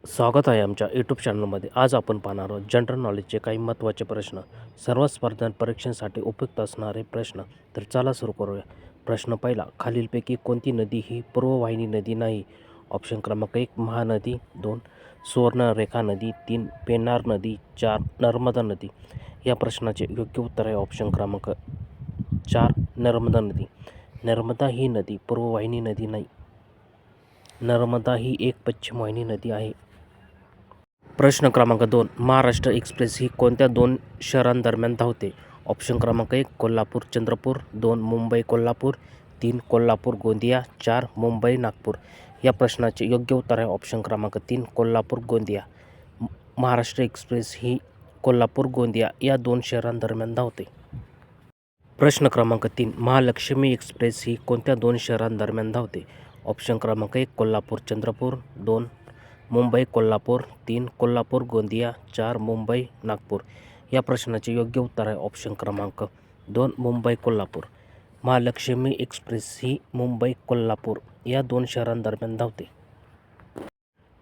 स्वागत आहे आमच्या यूट्यूब चॅनलमध्ये. आज आपण पाहणार आहोत जनरल नॉलेजचे काही महत्त्वाचे प्रश्न. सर्व स्पर्धा परीक्षांसाठी उपयुक्त असणारे प्रश्न. तर चला सुरू करूया. प्रश्न पहिला, खालीलपैकी कोणती नदी ही पूर्ववाहिनी नदी नाही? ऑप्शन क्रमांक 1 महानदी, 2 सुवर्णरेखा नदी, 3 पेन्नार नदी, 4 नर्मदा नदी. या प्रश्नाचे योग्य उत्तर आहे ऑप्शन क्रमांक 4 नर्मदा नदी. नर्मदा ही नदी पूर्ववाहिनी नदी नाही. नर्मदा ही एक पश्चिमवाहिनी नदी आहे. प्रश्न क्रमांक 2, महाराष्ट्र एक्सप्रेस ही कोणत्या 2 शहरांदरम्यान धावते? ऑप्शन क्रमांक 1 कोल्हापूर चंद्रपूर, 2 मुंबई कोल्हापूर, 3 कोल्हापूर गोंदिया, 4 मुंबई नागपूर. या प्रश्नाचे योग्य उत्तर आहे ऑप्शन क्रमांक 3 कोल्हापूर गोंदिया. महाराष्ट्र एक्सप्रेस ही कोल्हापूर गोंदिया या 2 शहरांदरम्यान धावते. प्रश्न क्रमांक 3, महालक्ष्मी एक्सप्रेस ही कोणत्या 2 शहरांदरम्यान धावते? ऑप्शन क्रमांक 1 कोल्हापूर चंद्रपूर, 2 मुंबई कोल्हापूर, 3 कोल्हापूर गोंदिया, 4 मुंबई नागपूर. या प्रश्नाचे योग्य उत्तर आहे ऑप्शन क्रमांक 2 मुंबई कोल्हापूर. महालक्ष्मी एक्सप्रेस ही मुंबई कोल्हापूर या 2 शहरांदरम्यान धावते.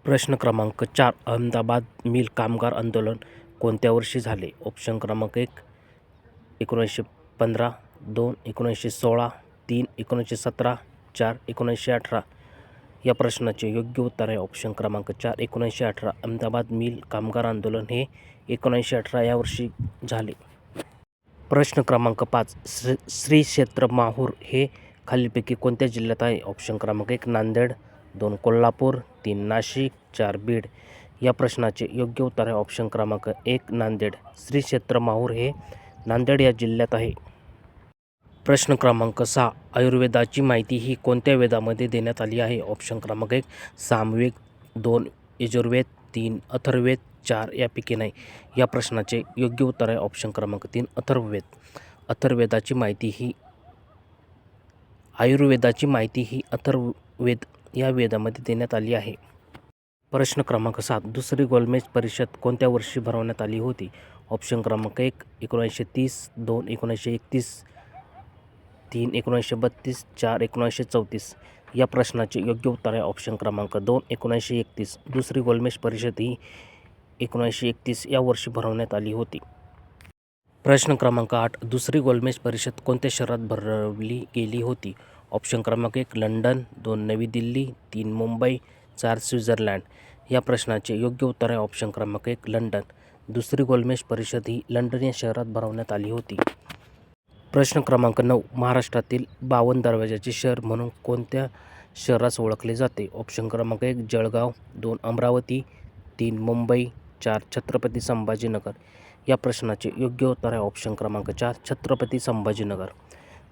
प्रश्न क्रमांक 4, अहमदाबाद मिल कामगार आंदोलन कोणत्या वर्षी झाले? ऑप्शन क्रमांक 1 1915, 2 1916, 3 1917, 4 1918. या प्रश्नाचे योग्य उत्तर आहे ऑप्शन क्रमांक 4 1918. अहमदाबाद मिल कामगार आंदोलन हे 1918 या वर्षी झाले. प्रश्न क्रमांक 5, श्री क्षेत्र माहूर हे खालीलपैकी कोणत्या जिल्ह्यात आहे? ऑप्शन क्रमांक 1 नांदेड, 2 कोल्हापूर, 3 नाशिक, 4 बीड. या प्रश्नाचे योग्य उत्तर आहे ऑप्शन क्रमांक 1 नांदेड. श्री क्षेत्र माहूर हे नांदेड या जिल्ह्यात आहे. प्रश्न क्रमांक 6, आयुर्वेदाची माहिती ही कोणत्या वेदामध्ये देण्यात आली आहे? ऑप्शन क्रमांक 1 सामवेद, 2 यजुर्वेद, 3 अथर्ववेद, 4 यापैकी नाही. या प्रश्नाचे योग्य उत्तर आहे ऑप्शन क्रमांक 3 अथर्ववेद. अथर्ववेदाची माहिती ही आयुर्वेदाची माहिती ही अथर्ववेद या वेदामध्ये देण्यात आली आहे. प्रश्न क्रमांक 7, दुसरी गोलमेज परिषद कोणत्या वर्षी भरवण्यात आली होती? ऑप्शन क्रमांक 1 1930, 2 1931, 3 1932, 4 1934. या प्रश्नाचे योग्य उत्तर आहे ऑप्शन क्रमांक 2 1931. दुसरी गोलमेज परिषद ही 1931 या वर्षी भरवण्यात आली होती. प्रश्न क्रमांक 8, दुसरी गोलमेज परिषद कोणत्या शहरात भरवली गेली होती? ऑप्शन क्रमांक 1 लंडन, 2 नवी दिल्ली, 3 मुंबई, 4 स्वित्झर्लंड. या प्रश्नाचे योग्य उत्तर आहे ऑप्शन क्रमांक 1 लंडन. दुसरी गोलमेज परिषद ही लंडन या शहरात भरवण्यात आली होती. प्रश्न क्रमांक 9, महाराष्ट्रातील 52 दरवाजाचे शहर म्हणून कोणत्या शहरास ओळखले जाते? ऑप्शन क्रमांक 1 जळगाव, 2 अमरावती, 3 मुंबई, 4 छत्रपती संभाजीनगर. या प्रश्नाचे योग्य उत्तर आहे ऑप्शन क्रमांक 4 छत्रपती संभाजीनगर.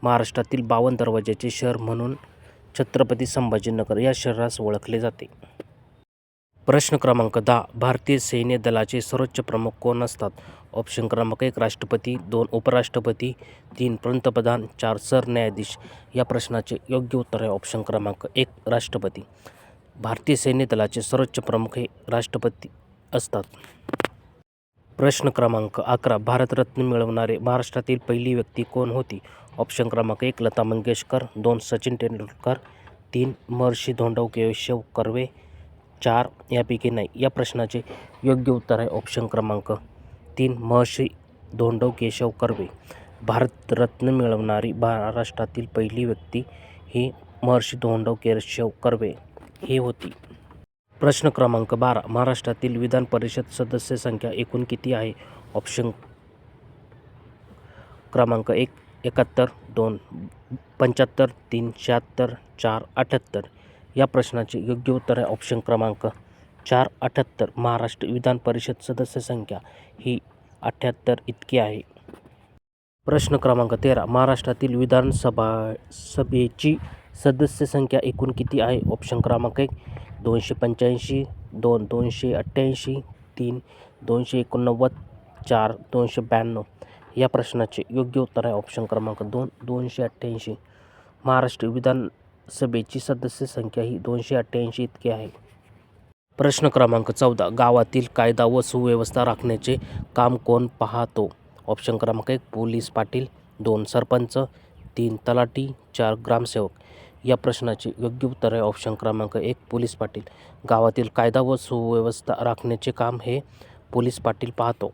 महाराष्ट्रातील 52 दरवाजाचे शहर म्हणून छत्रपती संभाजीनगर या शहरास ओळखले जाते. प्रश्न क्रमांक 10, भारतीय सैन्य दलाचे सर्वोच्च प्रमुख कोण असतात? ऑप्शन क्रमांक 1 राष्ट्रपती, 2 उपराष्ट्रपती, 3 पंतप्रधान, 4 सरन्यायाधीश. या प्रश्नाचे योग्य उत्तर आहे ऑप्शन क्रमांक 1 राष्ट्रपती. भारतीय सैन्य दलाचे सर्वोच्च प्रमुख हे राष्ट्रपती असतात. प्रश्न क्रमांक 11, भारतरत्न मिळवणारे महाराष्ट्रातील पहिली व्यक्ती कोण होती? ऑप्शन क्रमांक 1 लता मंगेशकर, 2 सचिन तेंडुलकर, 3 महर्षी धोंडो केशव कर्वे, 4 यापैकी नाही. या प्रश्नाचे योग्य उत्तर आहे ऑप्शन क्रमांक 3 महर्षी धोंडो केशव कर्वे. भारतरत्न मिळवणारी महाराष्ट्रातील पहिली व्यक्ती ही महर्षी धोंडो केशव कर्वे ही होती. प्रश्न क्रमांक 12, महाराष्ट्रातील विधान परिषद सदस्य संख्या एकूण किती आहे? ऑप्शन क्रमांक 1 71, 2 75, 3 76, 4 78. या प्रश्नाचे योग्य उत्तर आहे ऑप्शन क्रमांक 4 78. महाराष्ट्र विधान परिषद सदस्य संख्या ही 78 इतकी आहे. प्रश्न क्रमांक 13, महाराष्ट्रातील विधानसभेची सदस्य संख्या एकूण किती आहे? ऑप्शन क्रमांक 1 285, 2 288, 3 289, 4 292. या प्रश्नाचे योग्य उत्तर आहे ऑप्शन क्रमांक 2 288. महाराष्ट्र विधानसभेची सदस्य संख्या ही 288 इतकी आहे. प्रश्न क्रमांक 14, गावातील कायदा व सुव्यवस्था राखण्याचे काम कोण पाहतो? ऑप्शन क्रमांक 1 पोलीस पाटील, 2 सरपंच, 3 तलाठी, 4 ग्रामसेवक. या प्रश्नाचे योग्य उत्तर आहे ऑप्शन क्रमांक 1 पोलीस पाटील. गावातील कायदा व सुव्यवस्था राखण्याचे काम हे पोलीस पाटील पाहतो.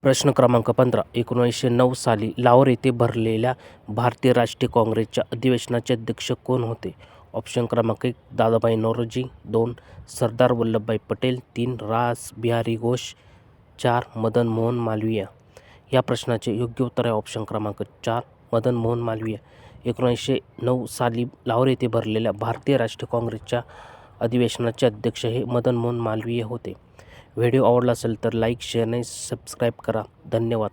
प्रश्न क्रमांक 15. 1909 साली लाहोर येथे भरलेल्या भारतीय राष्ट्रीय काँग्रेसच्या अधिवेशनाचे अध्यक्ष कोण होते? ऑप्शन क्रमांक 1 दादाभाई नौरोजी, 2 सरदार वल्लभभाई पटेल, 3 रास बिहारी घोष, 4 मदन मोहन मालवीय. या प्रश्नाचे योग्य उत्तर आहे ऑप्शन क्रमांक 4 मदन मोहन मालवीय. 1909 साली लाहोर येथे भरलेल्या भारतीय राष्ट्रीय काँग्रेसच्या अधिवेशनाचे अध्यक्ष हे मदन मोहन मालवीय होते. व्हिडिओ आवडला असेल तर लाईक, शेअर आणि सबस्क्राईब करा. धन्यवाद.